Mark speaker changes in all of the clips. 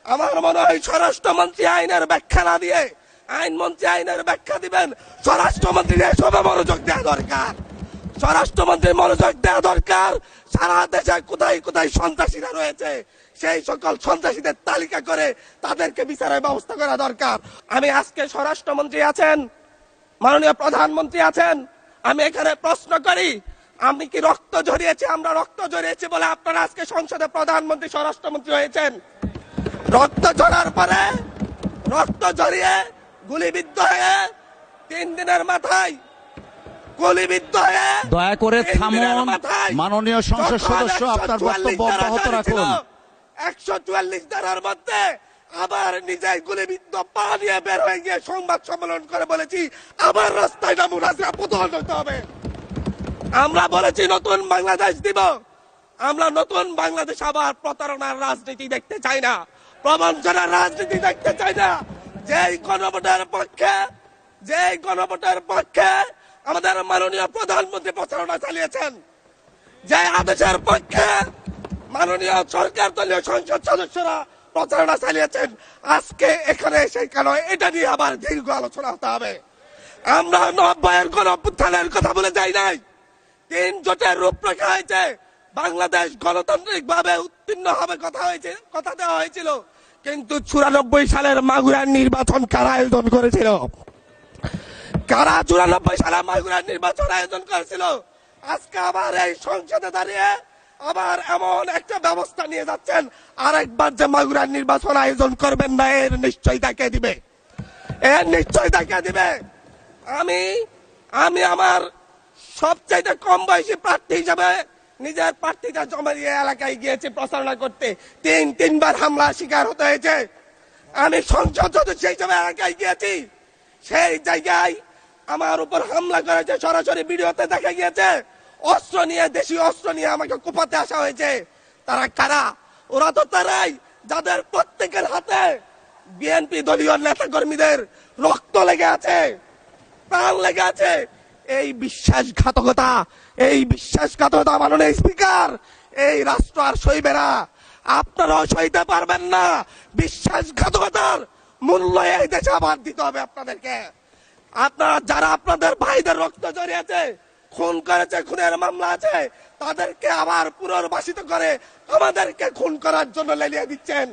Speaker 1: আমার মনে হয় স্বরাষ্ট্রমন্ত্রী আইনের ব্যাখ্যা না দিয়ে আইনমন্ত্রী আইনের ব্যাখ্যা দিবেন। স্বরাষ্ট্রমন্ত্রীর এসবে মনোযোগ দেওয়া দরকার। স্বরাষ্ট্রমন্ত্রীর মনোযোগ দেওয়া দরকার। সারা দেশে কোথায় কোথায় সন্ত্রাসীরা রয়েছে সেই সকল সন্ত্রাসীদের তালিকা করে তাদেরকে বিচারের ব্যবস্থা করা দরকার। আমি আজকে স্বরাষ্ট্রমন্ত্রী আছেন, মাননীয় প্রধানমন্ত্রী আছেন, আমি এখানে প্রশ্ন করি, আমি কি রক্ত ঝরিয়েছি? আমরা রক্ত ঝরিয়েছি বলে আপনারা আজকে সংসদে প্রধানমন্ত্রী স্বরাষ্ট্রমন্ত্রী হয়েছেন? রক্ত ঝরার পরে রক্ত ঝরিয়ে গুলিবিদ্ধ হয়ে 3 দিনের মাথায় গুলিবিদ্ধ হয়ে
Speaker 2: দয়া করে
Speaker 1: 3 দিনের
Speaker 2: থামুন।
Speaker 1: মাথায়
Speaker 2: মাননীয় সংসদ সদস্য আপনার বক্তব্য অব্যাহত রাখুন।
Speaker 1: 144 ধারার মধ্যে আবার নিজে গুলিবিদ্ধ পা নিয়ে বের হয়ে গিয়ে সংবাদ সম্মেলন করে বলেছি আবার রাস্তায় নামুন, আজকে প্রতিহত হতে হবে। আমরা বলেছি নতুন বাংলাদেশ দিব। আমরা নতুন বাংলাদেশ আবার প্রতারণার রাজনীতি দেখতে চাই না, প্রবঞ্চনার রাজনীতি দেখতে চাই না। যেই গণভোটের পক্ষে আমাদের মাননীয় প্রধানমন্ত্রী প্রচারণা চালিয়েছেন, যে আদেশের পক্ষে মাননীয় সরকার দলীয় সংসদ সদস্যরা প্রচারণা চালিয়েছেন, আজকে এখানে সেই কারণে এটা নিয়ে আবার দীর্ঘ আলোচনা হতে হবে। আমরা 90-এর গণঅভ্যুত্থানের কথা বলে যাই নাই। 3 জোটের রূপরেখা হয়েছে, বাংলাদেশ গণতান্ত্রিক ভাবে উত্তীর্ণ হবে কথা দেওয়া হয়েছিল, কিন্তু 94 সালের মাগুরার নির্বাচন কারা আয়োজন করেছিল? কারা 94 সালে মাগুরার নির্বাচন আয়োজন করেছিল? আজকে আবার এই সংসদে দাঁড়িয়ে আবার এমন একটা ব্যবস্থা নিয়ে যাচ্ছেন, আরেকবার যে মাগুরার নির্বাচন আয়োজন করবেন না, এর নিশ্চয় দেখা দিবে, এর নিশ্চয় দেখা দিবে। আমি আমার সবচাইতে কম বয়সী প্রার্থী হিসাবে নিজের প্রার্থীটা জমা দিয়ে এলাকায় গিয়েছি প্রচারণা করতে। 3বার হামলা শিকার হতে হয়েছে। আমি সংসদ সদস্য হিসাবে এলাকায় গিয়েছি, সেই জায়গায় আমার উপর হামলা করেছে, সরাসরি ভিডিওতে দেখা গিয়েছে। অস্ত্র নিয়ে, দেশীয় অস্ত্র নিয়ে আমাকে কোপাতে আসা হয়েছে। তারা কারা? ওরা তো তারাই যাদের প্রত্যেকের হাতে বিএনপি দলীয় নেতা কর্মীদের রক্ত লেগে আছে, প্রাণ লেগে আছে। এই বিশ্বাসঘাতকতা মাননীয় স্পিকার, এই রাষ্ট্র আর সইবে না, আপনারাও সইতে পারবেন না। বিশ্বাসঘাতকতার মূল্য এই দেশে আবার দিতে হবে আপনাদেরকে। আপনারা যারা আপনাদের ভাইদের রক্ত জড়িয়েছে, খুন করেছে, খুনের মামলা আছে, তাদেরকে আবার পুনর্বাসিত করে আমাদেরকে খুন করার জন্য লেলিয়ে দিচ্ছেন।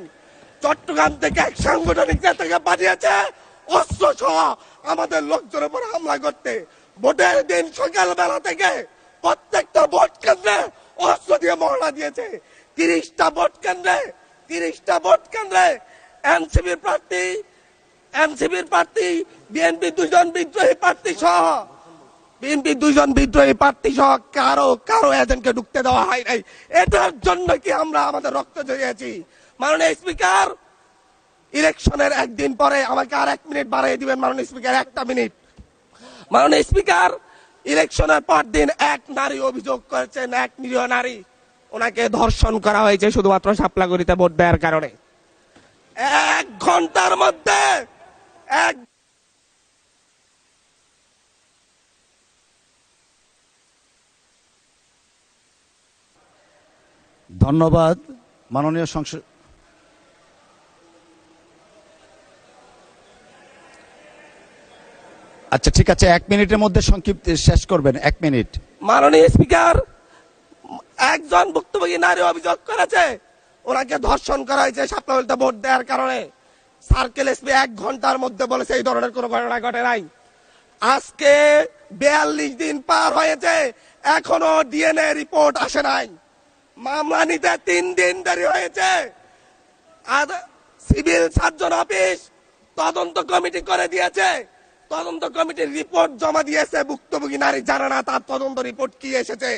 Speaker 1: চট্টগ্রাম থেকে এক সাংগঠনিক নেতাকে পাঠিয়েছে অস্ত্র সহ আমাদের লোকজনের উপর হামলা করতে। ভোটের দিন সকালবেলা থেকে প্রত্যেকটা ভোট কেন্দ্রে অস্ত্র দিয়ে মহড়া দিয়েছে। 30টা ভোট কেন্দ্রে এনসিপির প্রার্থী, বিএনপি 2জন বিদ্রোহী প্রার্থী সহ কারো এজেন্টকে ঢুকতে দেওয়া হয় নাই। এটার জন্য কি আমরা আমাদের রক্ত ঝরিয়েছি? মাননীয় স্পিকার, ইলেকশনের একদিন পরে আমাকে আর 1 মিনিট বাড়িয়ে দিবেন মাননীয় স্পিকার, 1টা মিনিট। মাননীয় স্পিকার, ইলেকশনের পর দিন এক নারী অভিযোগ করেছেন, এক নিরীহ নারী, ওনাকে ধর্ষণ করা হয়েছে শুধুমাত্র শাপলাগুড়িতে ভোট দেওয়ার কারণে। 1 ঘন্টার মধ্যে
Speaker 2: ধন্যবাদ মাননীয় সংসদ। আচ্ছা ঠিক আছে, 1 মিনিটের মধ্যে সংক্ষিপ্ত শেষ করবেন, 1 মিনিট।
Speaker 1: মাননীয় স্পিকার, একজন ভুক্তভোগী নারী অভিযোগ করেছে ওনাকে ধর্ষণ করা হয়েছে শাপলাগুড়িতে ভোট দেওয়ার কারণে। সার্কেল এসপি 1 ঘন্টার মধ্যে বলেছে এই ধরনের কোনো ঘটনা ঘটে নাই। আজকে 42 দিন পার হয়েছে, এখনো ডিএনএ রিপোর্ট আসে নাই। মামলা নিতে 3 দিন দেরি হয়েছে। আর সিভিল সার্জন অফিস তদন্ত কমিটি করে দিয়েছে, তদন্ত কমিটির রিপোর্ট জমা দিয়েছে। ভুক্তভোগী নারী জানে না তার তদন্ত রিপোর্ট কি এসেছে।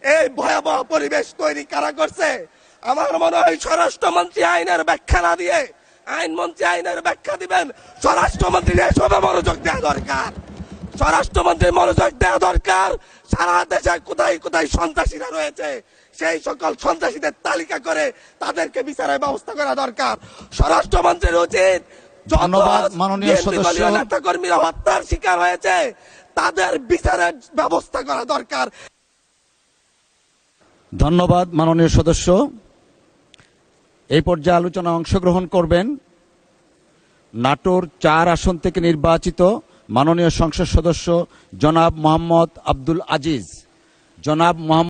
Speaker 1: এই ভয়াবহ পরিবেশ তৈরি কারা করছে? আমার মনে হয় স্বরাষ্ট্রমন্ত্রী আইনের ব্যাখ্যা না দিয়ে আইনমন্ত্রী আইনের ব্যাখ্যা দিবেন। স্বরাষ্ট্রমন্ত্রীর এসবে মনোযোগ দেওয়া দরকার। স্বরাষ্ট্রমন্ত্রীর মনোযোগ দেওয়া দরকার। সারা দেশে কোথায় কোথায় সন্ত্রাসীরা রয়েছে সেই সকল সন্ত্রাসীদের তালিকা করে তাদেরকে বিচারের ব্যবস্থা করা দরকার। স্বরাষ্ট্রমন্ত্রীর উচিত
Speaker 2: ধন্যবাদ মাননীয় সদস্য।
Speaker 1: নেতা কর্মীরা হত্যার শিকার হয়েছে তাদের বিচারের ব্যবস্থা করা দরকার।
Speaker 2: ধন্যবাদ মাননীয় সদস্য। এই পর্যায়ে আলোচনায় অংশগ্রহণ করবেন নাটোর 4 আসন থেকে নির্বাচিত মাননীয় সংসদ সদস্য জনাব মোহাম্মদ আব্দুল আজিজ। জনাব মোহাম্মদ